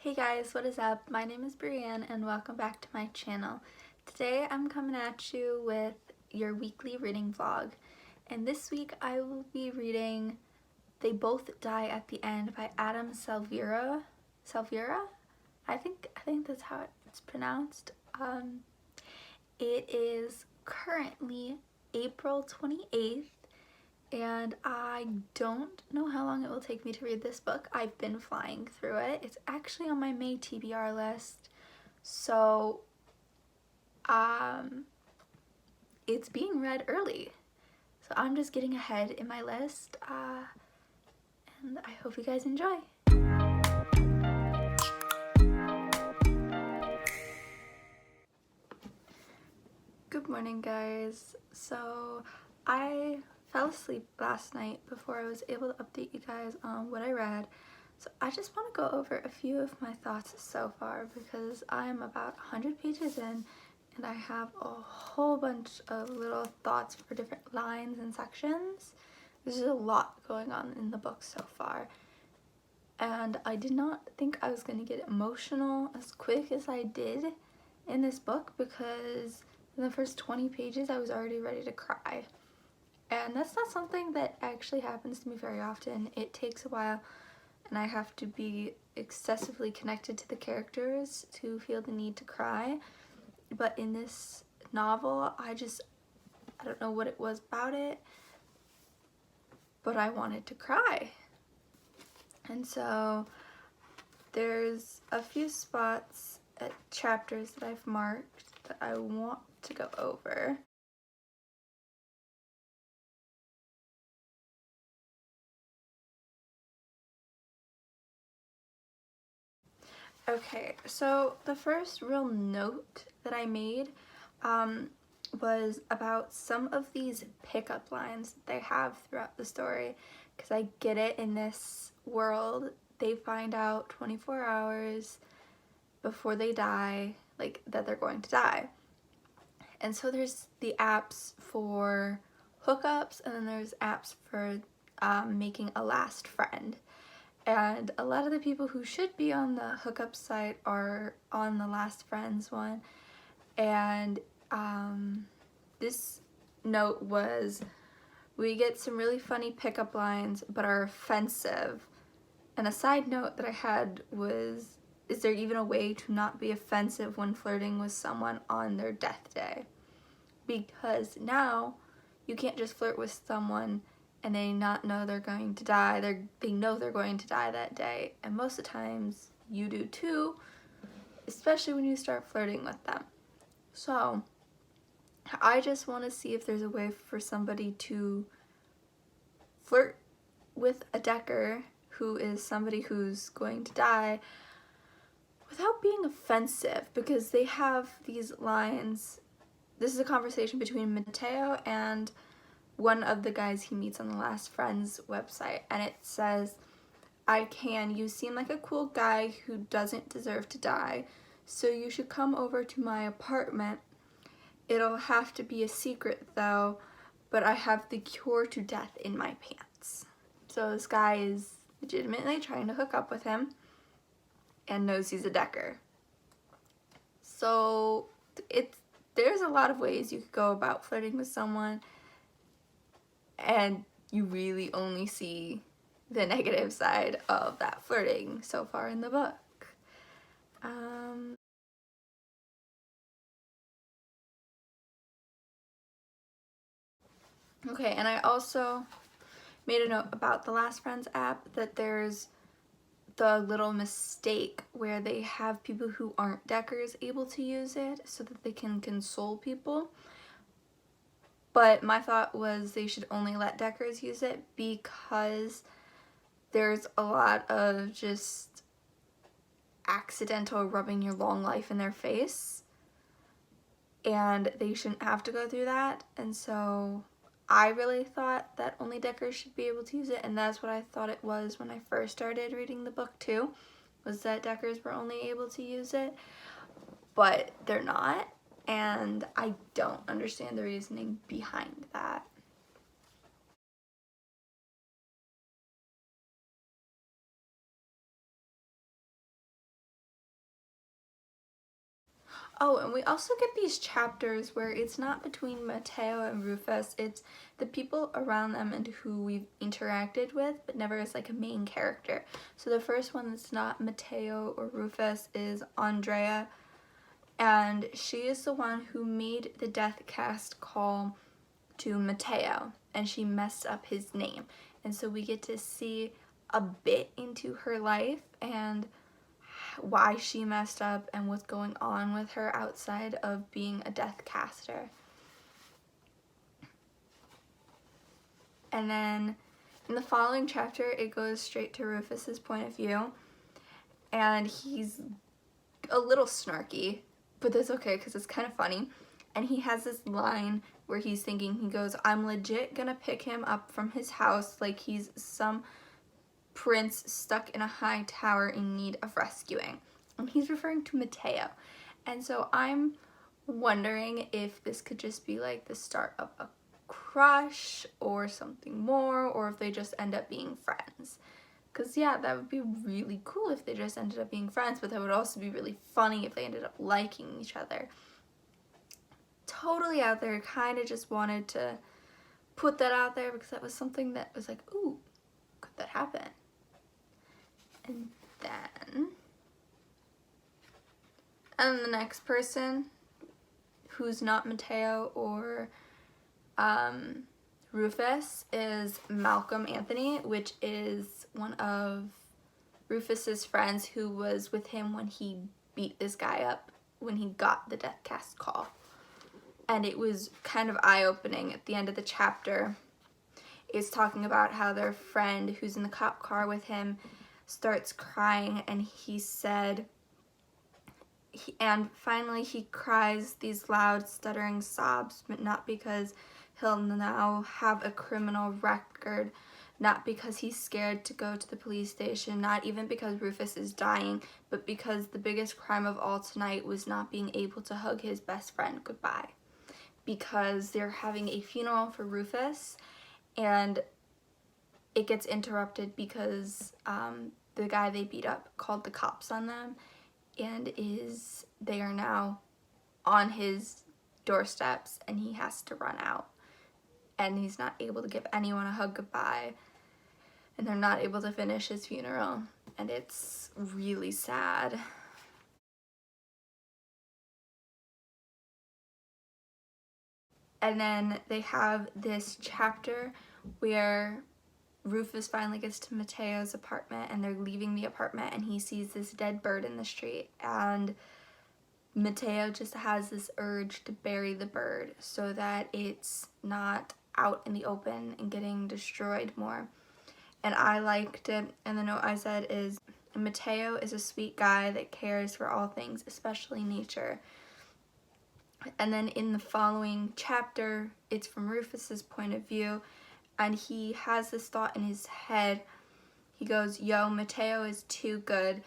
Hey guys, what is up? My name is Brianne and welcome back to my channel. Today I'm coming at you with your weekly reading vlog. And this week I will be reading They Both Die at the End by Adam Silvera. Silvera? I think that's how it's pronounced. It is currently April 28th. And I don't know how long it will take me to read this book. I've been flying through it. It's actually on my May TBR list. So, it's being read early. So I'm just getting ahead in my list. And I hope you guys enjoy. Good morning, guys. So I fell asleep last night before I was able to update you guys on what I read. So I just want to go over a few of my thoughts so far because I'm about 100 pages in and I have a whole bunch of little thoughts for different lines and sections. There's a lot going on in the book so far. And I did not think I was going to get emotional as quick as I did in this book because in the first 20 pages I was already ready to cry. And that's not something that actually happens to me very often. It takes a while and I have to be excessively connected to the characters to feel the need to cry. But in this novel, I don't know what it was about it, but I wanted to cry. And so there's a few spots at chapters that I've marked that I want to go over. Okay, so the first real note that I made was about some of these pickup lines that they have throughout the story, because I get it, in this world they find out 24 hours before they die, like, that they're going to die. And so there's the apps for hookups and then there's apps for making a last friend. And a lot of the people who should be on the hookup site are on the last friends one. And this note was, we get some really funny pickup lines but are offensive. And a side note that I had was, is there even a way to not be offensive when flirting with someone on their death day? Because now you can't just flirt with someone and they not know they're going to die. They know they're going to die that day, and most of the times you do too, especially when you start flirting with them. So I just want to see if there's a way for somebody to flirt with a Decker who is somebody who's going to die without being offensive, because they have these lines. This is a conversation between Mateo and one of the guys he meets on the Last Friends website, and it says, you seem like a cool guy who doesn't deserve to die, so you should come over to my apartment. It'll have to be a secret though, but I have the cure to death in my pants. So this guy is legitimately trying to hook up with him and knows he's a Decker. So there's a lot of ways you could go about flirting with someone, and you really only see the negative side of that flirting so far in the book. Okay, and I also made a note about the Last Friends app that there's the little mistake where they have people who aren't Deckers able to use it so that they can console people. But my thought was they should only let Deckers use it because there's a lot of just accidental rubbing your long life in their face, and they shouldn't have to go through that. And so I really thought that only Deckers should be able to use it, and that's what I thought it was when I first started reading the book too, was that Deckers were only able to use it, but they're not, and I don't understand the reasoning behind that. Oh, and we also get these chapters where it's not between Mateo and Rufus, it's the people around them and who we've interacted with, but never as like a main character. So the first one that's not Mateo or Rufus is Andrea, and she is the one who made the death cast call to Mateo, and she messed up his name. And so we get to see a bit into her life and why she messed up and what's going on with her outside of being a death caster. And then in the following chapter, it goes straight to Rufus's point of view, and he's a little snarky, but that's okay because it's kind of funny. And he has this line where he's thinking, he goes, I'm legit gonna pick him up from his house like he's some prince stuck in a high tower in need of rescuing. And he's referring to Mateo. And so I'm wondering if this could just be like the start of a crush or something more, or if they just end up being friends. Because yeah, that would be really cool if they just ended up being friends, but that would also be really funny if they ended up liking each other. Totally out there, kind of just wanted to put that out there because that was something that was like, ooh, could that happen? And the next person who's not Mateo or Rufus is Malcolm Anthony, which is one of Rufus's friends who was with him when he beat this guy up when he got the death cast call. And it was kind of eye-opening at the end of the chapter. It's talking about how their friend who's in the cop car with him starts crying, and he said, and finally he cries these loud stuttering sobs, but not because he'll now have a criminal record, not because he's scared to go to the police station, not even because Rufus is dying, but because the biggest crime of all tonight was not being able to hug his best friend goodbye. Because they're having a funeral for Rufus, and it gets interrupted because the guy they beat up called the cops on them, and they are now on his doorsteps, and he has to run out, and he's not able to give anyone a hug goodbye, and they're not able to finish his funeral, and it's really sad. And then they have this chapter where Rufus finally gets to Mateo's apartment, and they're leaving the apartment, and he sees this dead bird in the street, and Mateo just has this urge to bury the bird so that it's not out in the open and getting destroyed more. And I liked it, and the note I said is, Mateo is a sweet guy that cares for all things, especially nature. And then in the following chapter, it's from Rufus's point of view, and he has this thought in his head. He goes, yo, Mateo is too good.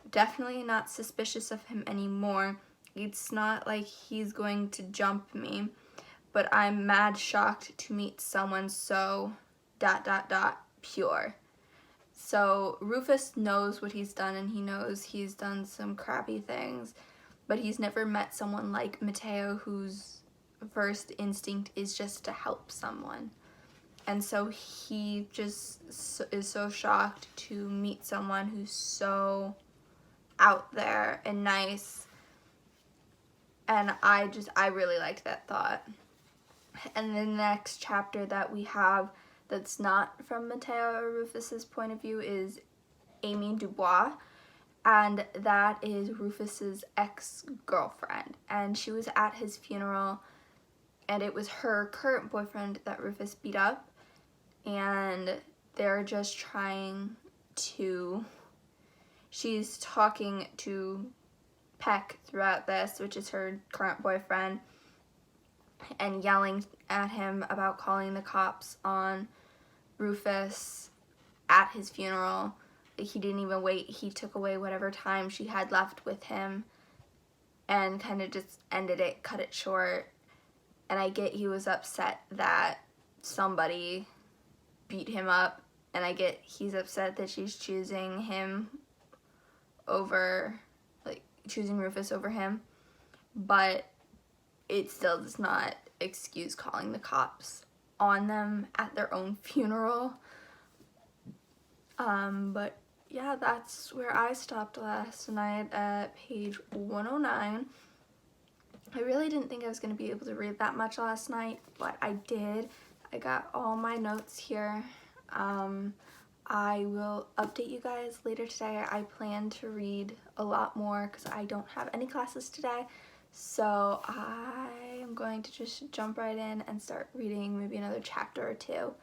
Definitely not suspicious of him anymore. It's not like he's going to jump me, but I'm mad shocked to meet someone so ... pure. So Rufus knows what he's done, and he knows he's done some crappy things, but he's never met someone like Mateo whose first instinct is just to help someone. And so he just is so shocked to meet someone who's so out there and nice. And I really liked that thought. And the next chapter that we have that's not from Mateo or Rufus's point of view is Amy Dubois. And that is Rufus's ex-girlfriend. And she was at his funeral, and it was her current boyfriend that Rufus beat up. And they're just trying to... She's talking to Peck throughout this, which is her current boyfriend, and yelling at him about calling the cops on Rufus at his funeral. He didn't even wait. He took away whatever time she had left with him and kind of just ended it, cut it short. And I get he was upset that somebody beat him up, and I get he's upset that she's choosing him over, like, choosing Rufus over him. but it still does not excuse calling the cops on them at their own funeral. But yeah, that's where I stopped last night, at page 109. I really didn't think I was going to be able to read that much last night, but I did. I got all my notes here. I will update you guys later today. I plan to read a lot more because I don't have any classes today. So I am going to just jump right in and start reading maybe another chapter or two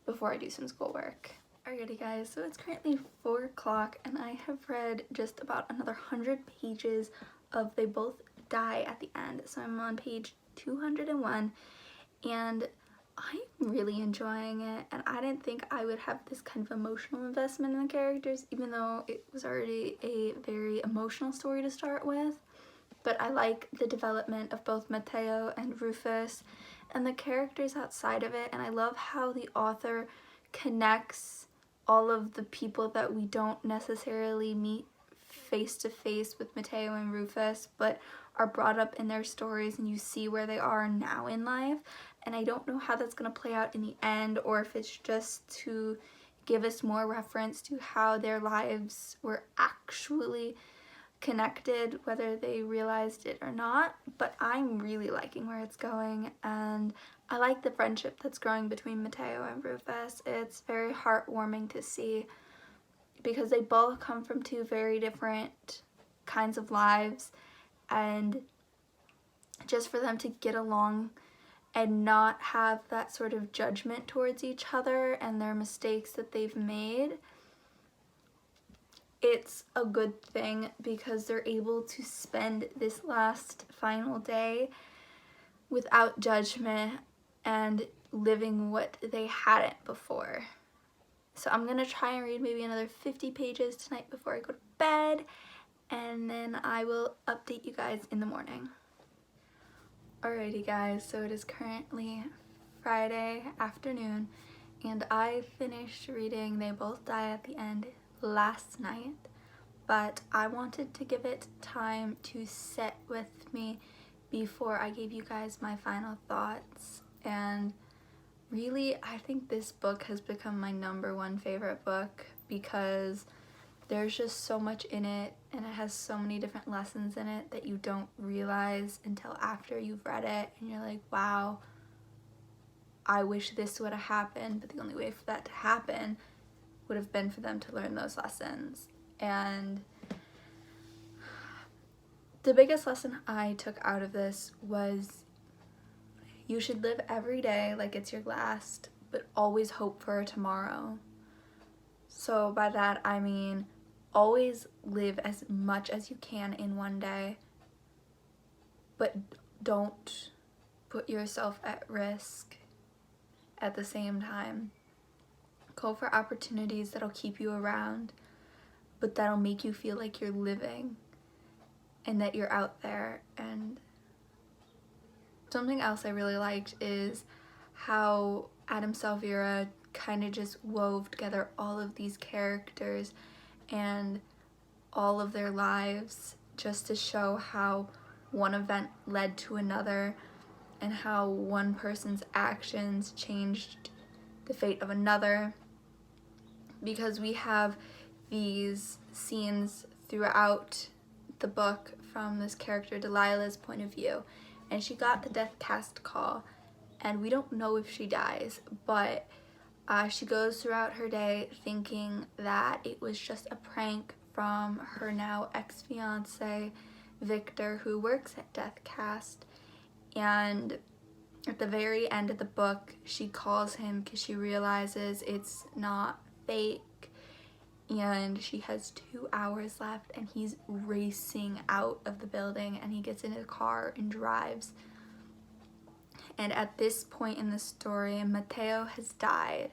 before I do some schoolwork. Alrighty guys, so it's currently 4 o'clock and I have read just about another 100 pages of They Both Die at the End. So I'm on page 201 and I'm really enjoying it, and I didn't think I would have this kind of emotional investment in the characters, even though it was already a very emotional story to start with. But I like the development of both Matteo and Rufus and the characters outside of it, and I love how the author connects all of the people that we don't necessarily meet face to face with Matteo and Rufus, but are brought up in their stories and you see where they are now in life. And I don't know how that's going to play out in the end, or if it's just to give us more reference to how their lives were actually connected, whether they realized it or not. But I'm really liking where it's going, and I like the friendship that's growing between Matteo and Rufus. It's very heartwarming to see because they both come from two very different kinds of lives, and just for them to get along and not have that sort of judgment towards each other and their mistakes that they've made, it's a good thing because they're able to spend this last final day without judgment and living what they hadn't before. So I'm gonna try and read maybe another 50 pages tonight before I go to bed, and then I will update you guys in the morning. Alrighty guys, so it is currently Friday afternoon and I finished reading They Both Die at the End last night, but I wanted to give it time to sit with me before I gave you guys my final thoughts. And really, I think this book has become my #1 favorite book because there's just so much in it, and it has so many different lessons in it that you don't realize until after you've read it, and you're like, wow, I wish this would have happened, but the only way for that to happen would have been for them to learn those lessons. And the biggest lesson I took out of this was you should live every day like it's your last, but always hope for a tomorrow. So by that I mean always live as much as you can in one day, but don't put yourself at risk at the same time. Go for opportunities that'll keep you around, but that'll make you feel like you're living and that you're out there. And something else I really liked is how Adam Silvera kind of just wove together all of these characters and all of their lives just to show how one event led to another and how one person's actions changed the fate of another, because we have these scenes throughout the book from this character Delilah's point of view, and she got the death cast call and we don't know if she dies, but she goes throughout her day thinking that it was just a prank from her now ex-fiance Victor, who works at Deathcast. And at the very end of the book she calls him because she realizes it's not fake, and she has 2 hours left and he's racing out of the building, and he gets in his car and drives. And at this point in the story, Matteo has died,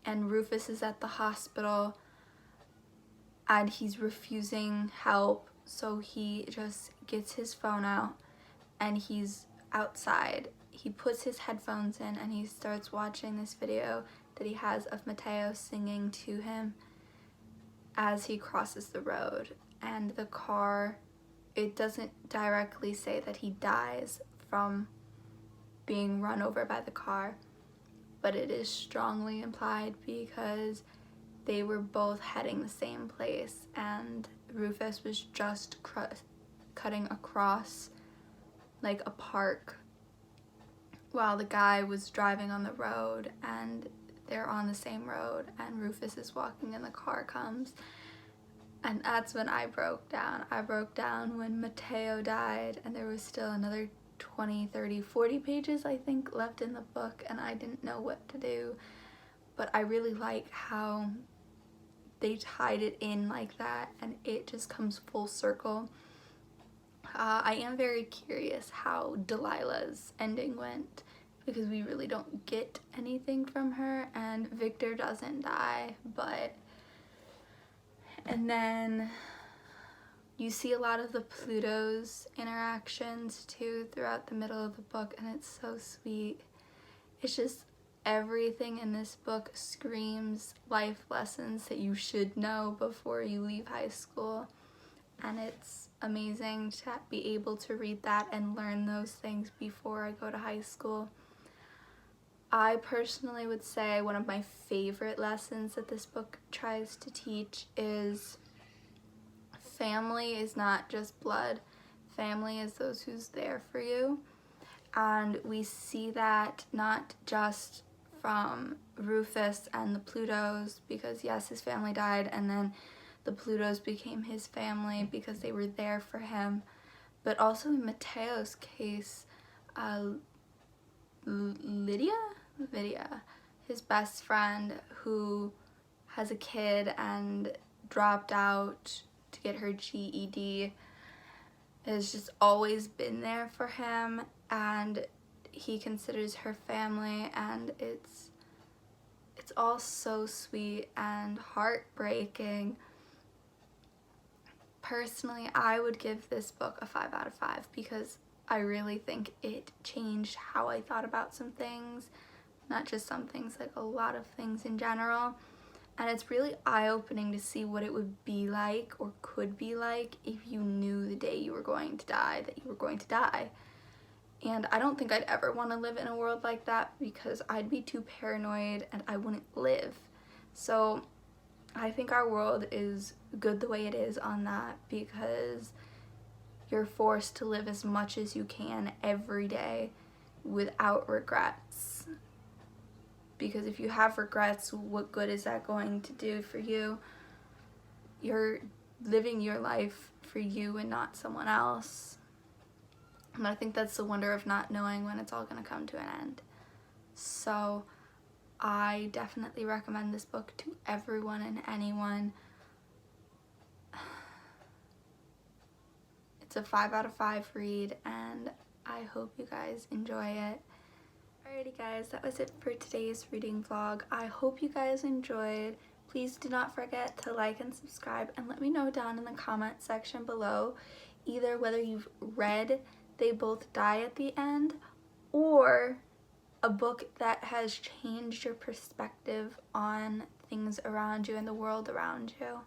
and Rufus is at the hospital, and he's refusing help, so he just gets his phone out, and he's outside. He puts his headphones in, and he starts watching this video that he has of Matteo singing to him as he crosses the road, and the car it doesn't directly say that he dies from being run over by the car, but it is strongly implied because they were both heading the same place, and Rufus was just cutting across like a park while the guy was driving on the road, and they're on the same road, and Rufus is walking and the car comes. And that's when I broke down. I broke down when Mateo died, and there was still another 20, 30, 40 pages, I think, left in the book, and I didn't know what to do. But I really like how they tied it in like that, and it just comes full circle. I am very curious how Delilah's ending went, because we really don't get anything from her, and Victor doesn't die, but... And then you see a lot of the Pluto's interactions too throughout the middle of the book, and it's so sweet. It's just everything in this book screams life lessons that you should know before you leave high school, and it's amazing to be able to read that and learn those things before I go to high school. I personally would say one of my favorite lessons that this book tries to teach is family is not just blood. Family is those who's there for you. And we see that not just from Rufus and the Plutos, because yes, his family died, and then the Plutos became his family because they were there for him, but also in Mateo's case, Lydia, his best friend who has a kid and dropped out to get her GED, has just always been there for him, and he considers her family, and it's all so sweet and heartbreaking. Personally, I would give this book a 5 out of 5 because I really think it changed how I thought about some things, not just some things, like a lot of things in general. And it's really eye-opening to see what it would be like or could be like if you knew the day you were going to die that you were going to die. And I don't think I'd ever want to live in a world like that because I'd be too paranoid and I wouldn't live. So I think our world is good the way it is on that, because you're forced to live as much as you can every day without regrets. Because if you have regrets, what good is that going to do for you? You're living your life for you and not someone else. And I think that's the wonder of not knowing when it's all going to come to an end. So I definitely recommend this book to everyone and anyone. It's a 5 out of 5 read, and I hope you guys enjoy it. Alrighty guys, that was it for today's reading vlog. I hope you guys enjoyed. Please do not forget to like and subscribe, and let me know down in the comment section below either whether you've read They Both Die at the End or a book that has changed your perspective on things around you and the world around you.